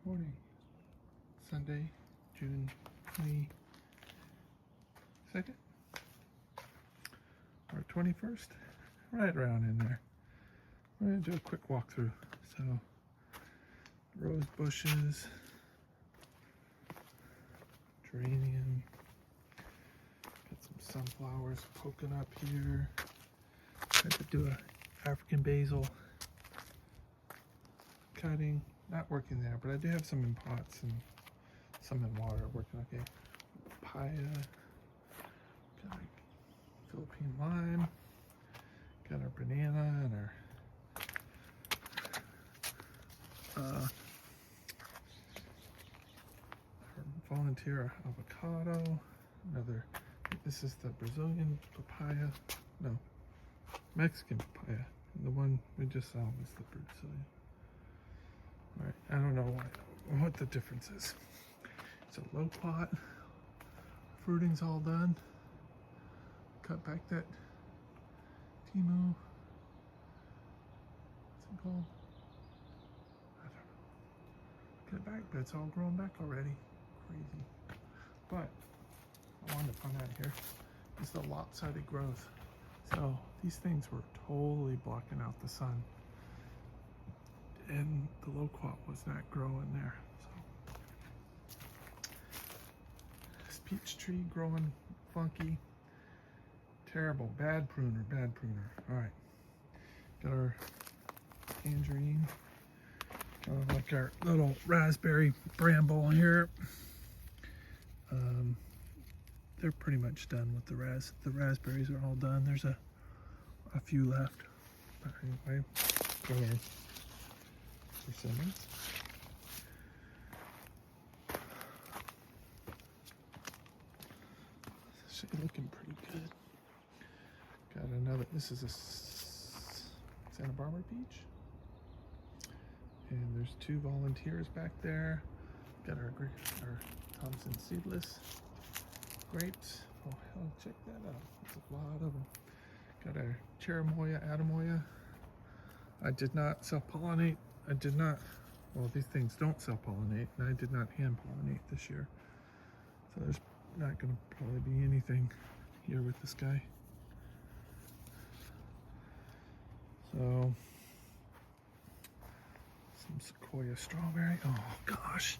Good morning. Sunday, June 22nd or 21st, right around in there. We're going to do a quick walkthrough. So, rose bushes, geranium, got some sunflowers poking up here. Tried to do a African basil cutting. Not working there, but I do have some in pots and some in water working okay. Papaya, got our Philippine lime, got our banana and our volunteer avocado. Another, this is the Brazilian papaya, no, Mexican papaya. And the one we just saw was the Brazilian. Alright, I don't know what the difference is. It's a loquat. Fruiting's all done. Cut back that Timu. What's it called? I don't know. Cut it back, but it's all grown back already. Crazy. But I wanted to point out here is the lopsided growth. So these things were totally blocking out the sun. And the loquat was not growing there. So this peach tree growing funky. Terrible. Bad pruner, bad pruner. Alright. Got our tangerine. Like our little raspberry bramble here. They're pretty much done with the raspberries are all done. There's a few left. But anyway, go ahead. Persimmons. Should be looking pretty good. Got another, this is a Santa Barbara peach. And there's two volunteers back there. Got our Thompson seedless grapes. Oh hell, check that out. There's a lot of them. Got our Cherimoya, Adamoya. I did not self-pollinate. Well, these things don't self-pollinate, and I did not hand-pollinate this year. So there's not going to probably be anything here with this guy. So, some Sequoia strawberry. Oh gosh,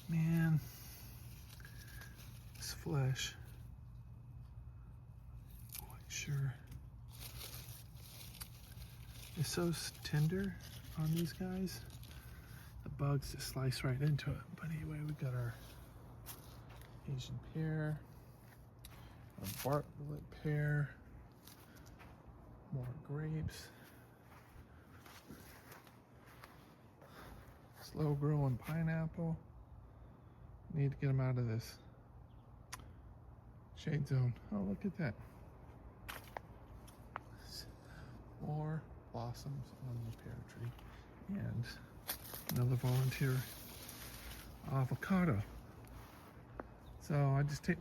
man, this flesh, quite sure, is so tender on these guys. The bugs just slice right into it. But anyway, we got our Asian pear, our Bartlett pear, more grapes, slow growing pineapple. Need to get them out of this shade zone. Oh, look at that. More blossoms on the pear tree. And another volunteer avocado. So I just take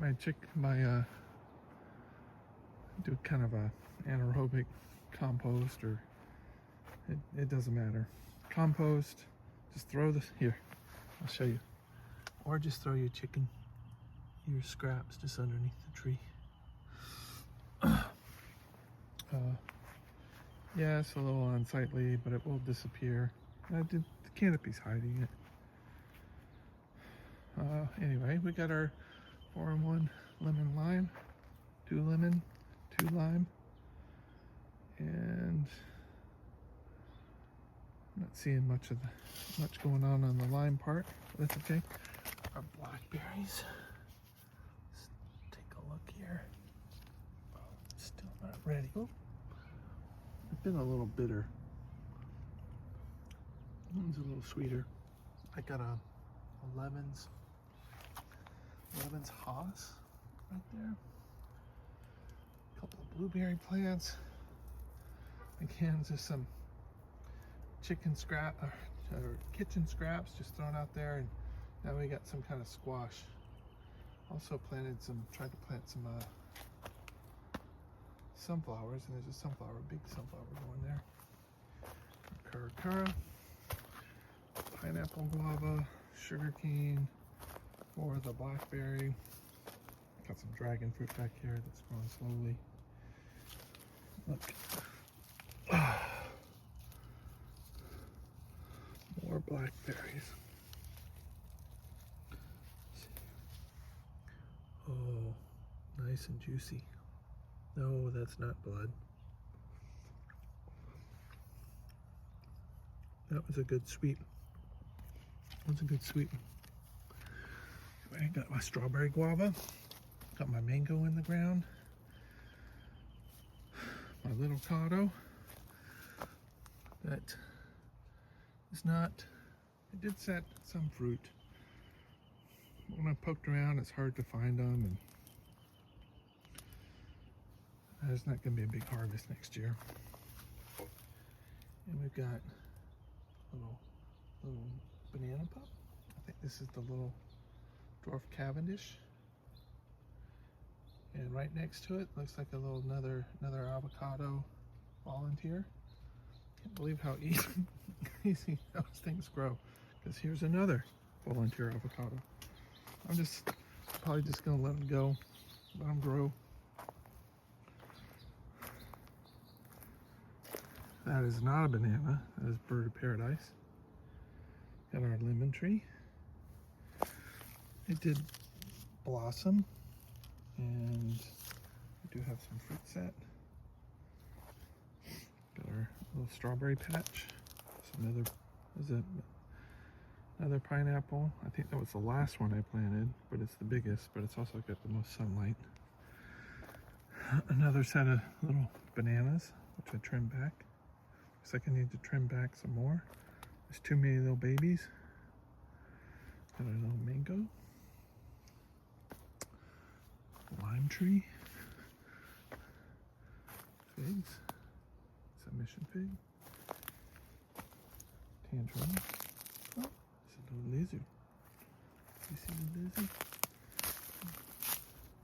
do kind of a anaerobic compost, or it doesn't matter. Compost, just throw this, here, I'll show you. Or just throw your scraps just underneath the tree. Yeah, it's a little unsightly, but it will disappear. The canopy's hiding it. Anyway, we got our 4-in-1 lemon lime, 2 lemon, 2 lime, and I'm not seeing much going on the lime part, but that's okay. Our blackberries. Let's take a look here. Oh, still not ready. Oh, it's been a little bitter. One's a little sweeter. I got a Levin's Haas right there. A couple of blueberry plants. Again, just some chicken scrap or kitchen scraps just thrown out there, and now we got some kind of squash. Also tried to plant some sunflowers, and there's a big sunflower going there. Caracara, pineapple, guava, sugarcane, more of the blackberry. Got some dragon fruit back here that's growing slowly. Look. More blackberries. Oh, nice and juicy. No, that's not blood. That was a good sweet. That's a good sweet. I got my strawberry guava. Got my mango in the ground. My little cotto. That is not, it did set some fruit. But when I poked around, it's hard to find them, and there's not going to be a big harvest next year. And we've got little banana pup. I think this is the little dwarf Cavendish. And right next to it looks like a little another avocado volunteer. Can't believe how easy those things grow. Because here's another volunteer avocado. I'm probably just gonna let them go, let them grow. That is not a banana, that is bird of paradise. Got our lemon tree. It did blossom, and we do have some fruit set. Got our little strawberry patch. Another pineapple. I think that was the last one I planted, but it's the biggest, but it's also got the most sunlight. Another set of little bananas, which I trimmed back. Looks like I need to trim back some more. There's too many little babies. Got a little mango. Lime tree. Figs. It's a mission fig. Tangerine. Oh, it's a little lizard. You see the lizard?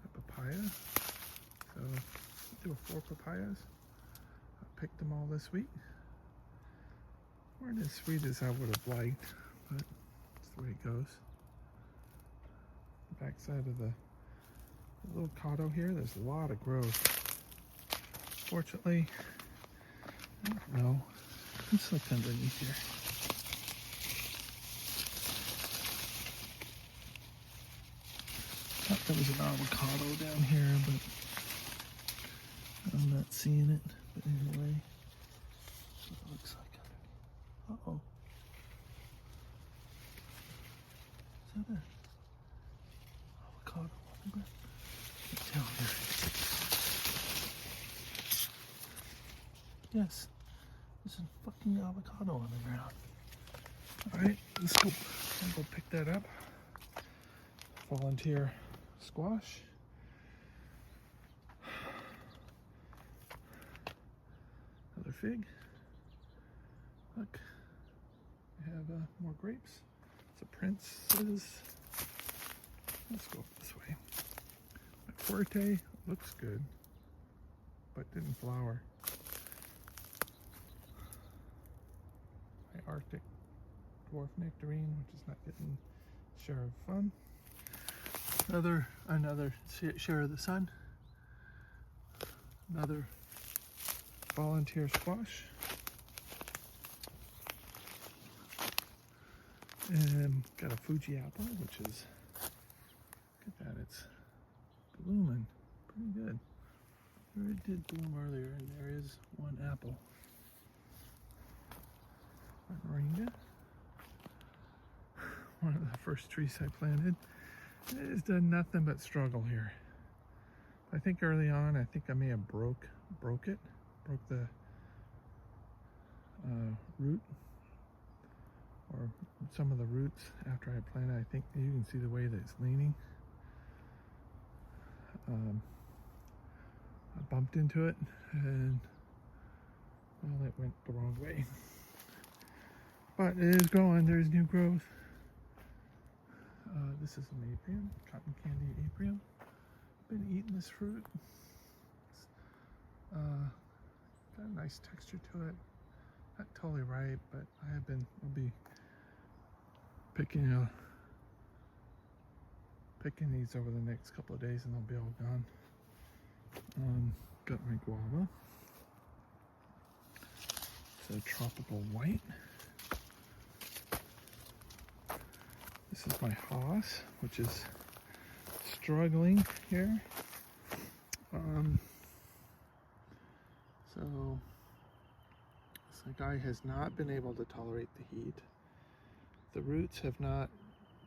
A papaya. So there were 4 papayas. I picked them all this week. Weren't as sweet as I would have liked, but that's the way it goes. The back side of the little cotto here, there's a lot of growth. Fortunately, I don't know. Let's look underneath here. Thought there was an avocado down here, but I'm not seeing it. But anyway, that's what it looks like. Uh-oh. Is that an avocado on the ground? Can't tell here. Yes, there's a fucking avocado on the ground. Alright, let's go. I'll go pick that up. Volunteer squash. Another fig. Look, we have more grapes. It's a Prince's. Let's go this way. My Fuerte looks good, but didn't flower. My Arctic dwarf nectarine, which is not getting share of fun. Another share of the sun. Another volunteer squash. And got a Fuji apple, which is, look at that, it's blooming pretty good. It did bloom earlier, and there is one apple. Moringa, one of the first trees I planted. It has done nothing but struggle here. I think early on, I think I may have broke the root, or some of the roots after I planted. I think you can see the way that it's leaning. I bumped into it, and well, it went the wrong way. But it is growing. There's new growth. This is an aprium, cotton candy aprium. Been eating this fruit. It's, got a nice texture to it. Not totally ripe, but I'll be picking these over the next couple of days and they'll be all gone. Got my guava. It's a tropical white. This is my Haas, which is struggling here. So this guy has not been able to tolerate the heat. The roots have not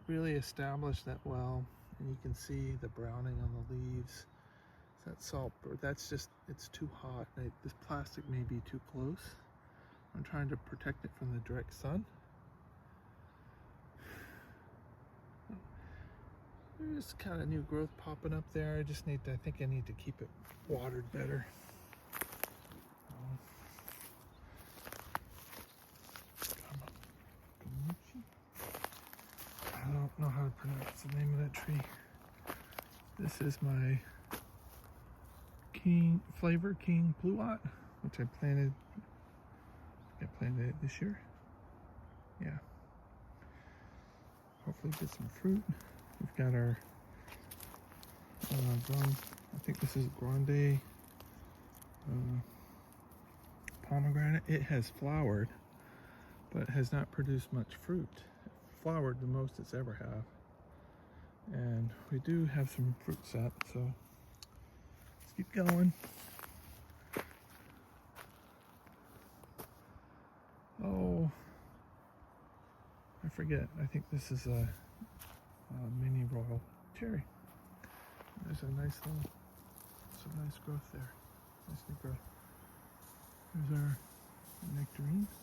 really established that well, and you can see the browning on the leaves. That salt, or that's just, it's too hot. This plastic may be too close. I'm trying to protect it from the direct sun. There's kind of new growth popping up there. I think I need to keep it watered better. I don't know how to pronounce the name of that tree. This is my Flavor King Pluot, which I planted it this year. Yeah. Hopefully get some fruit. We've got our I think this is Grande pomegranate. It has flowered, but has not produced much fruit. It flowered the most it's ever have. And we do have some fruit set, so let's keep going. Oh, I forget. I think this is a mini royal cherry. There's a nice growth there. Nice new growth. There's our nectarine. So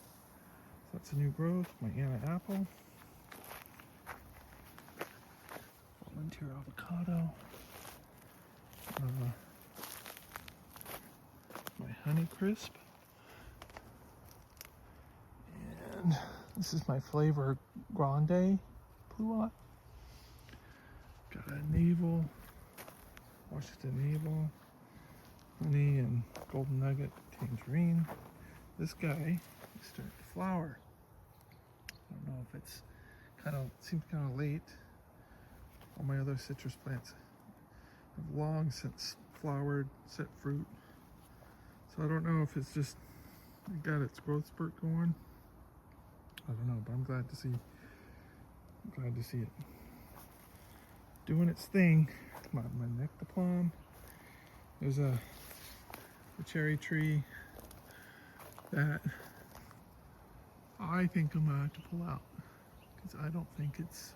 that's a new growth. My Anna apple. Volunteer avocado. My Honey Crisp. And this is my Flavor Grande Pluot. Got a navel, Washington navel, honey and golden nugget, tangerine. This guy is starting to flower. I don't know if it's seems kind of late. All my other citrus plants have long since flowered, set fruit. So I don't know if it's just got its growth spurt going. I don't know, but I'm glad to see it doing its thing. My nectar plum. There's a cherry tree that I think I'm gonna have to pull out because I don't think it's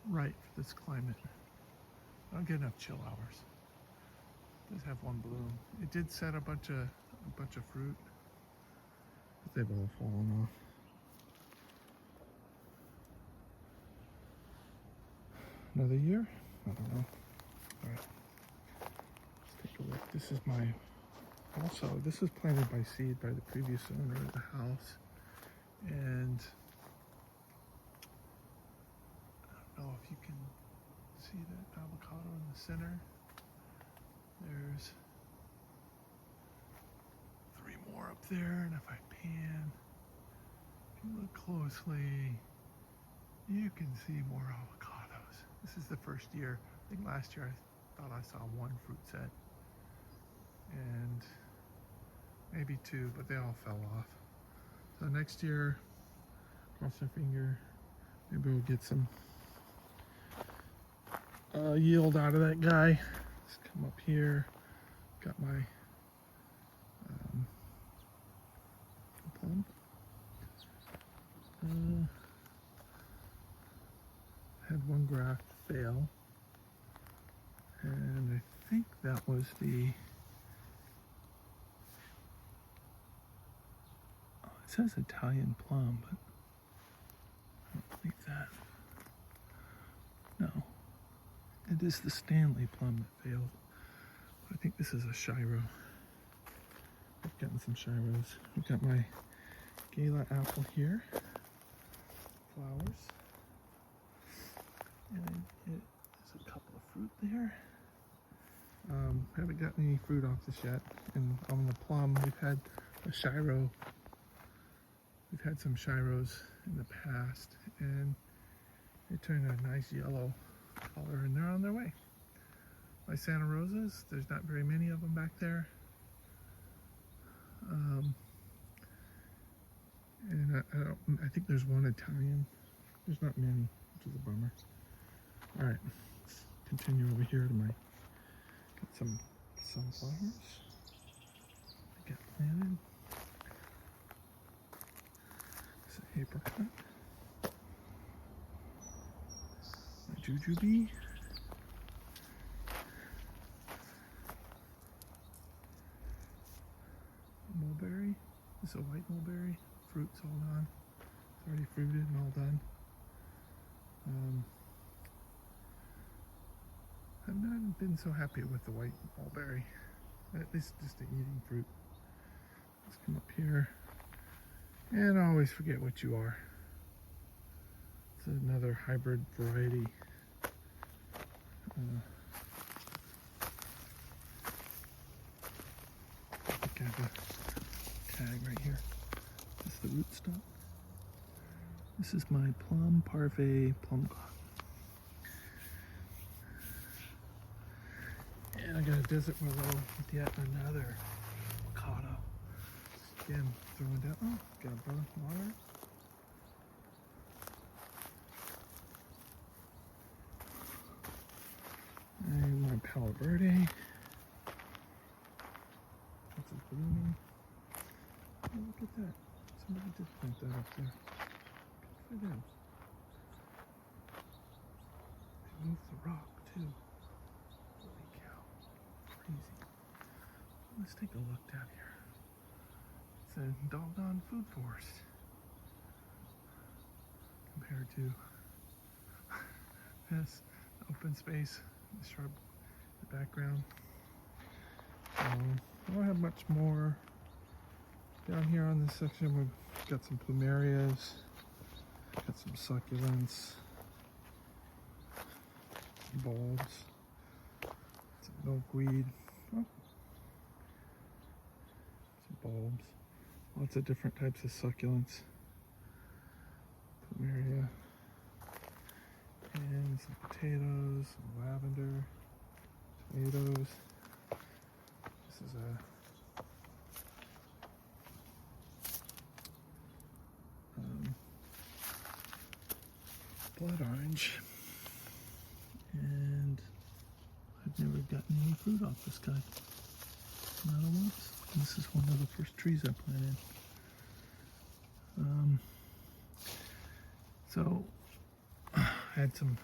right for this climate. I don't get enough chill hours. It does have one bloom. It did set a bunch of fruit, but they've all fallen off. Another year? I don't know. All right, let's take a look. This was planted by seed by the previous owner of the house, and I don't know if you can see that avocado in the center. There's 3 more up there, and if I pan, if you look closely, you can see more avocados. This is the first year. I think last year I thought I saw 1 fruit set, and maybe 2, but they all fell off. So next year, cross my finger, maybe we'll get some yield out of that guy. Let's come up here. Got my plum. Had 1 graft fail, and I think that was it says Italian plum, but I don't think that. No, it is the Stanley plum that failed. I think this is a Shiro. I've gotten some Shiros. We've got my Gala apple here. Flowers. And there's a couple of fruit there. Haven't gotten any fruit off this yet. And on the plum, we've had a Shiro. We've had some Shiros in the past, and they turned a nice yellow color, and they're on their way. My Santa Rosas, there's not very many of them back there. And I think there's one Italian. There's not many, which is a bummer. All right, let's continue over here to my, got some sunflowers I got planted. It's an apricot. My jujube. Mulberry. This is a white mulberry. Fruit's all gone. It's already fruited and all done. I've not been so happy with the white mulberry. At least just the eating fruit. Let's come up here. And I always forget what you are. It's another hybrid variety. I think I have a tag right here. This is the rootstock. This is my plum parfait plum god. And I got a desert willow with yet another avocado. Again, throwing down. Oh, got a burnt water. And my Palo Verde. This is blooming. Oh, look at that. Somebody did plant that up there. Good for them. They moved the rock too. Holy cow. Crazy. Let's take a look down here. It's a doggone food forest. Compared to this open space, the shrub in the background. I don't have much more down here on this section. We've got some plumerias, got some succulents, some bulbs, some milkweed, oh, some bulbs, lots of different types of succulents, plumeria, and some potatoes, some lavender, tomatoes. This is a blood orange, and I've never gotten any fruit off this guy, not once. This is one of the first trees I planted. So I had some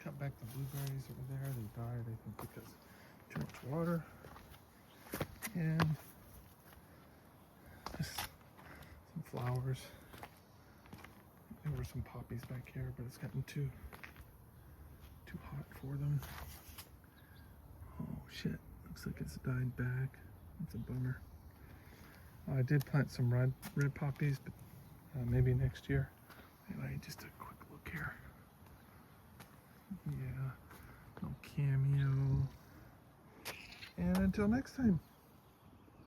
cut back the blueberries that were there. They died, I think, because too much water. And just some flowers. There were some poppies back here, but it's gotten too hot for them. Oh shit, looks like it's died back. That's a bummer. I did plant some red poppies, but maybe next year. Anyway, just a quick look here. Yeah, no cameo. And until next time.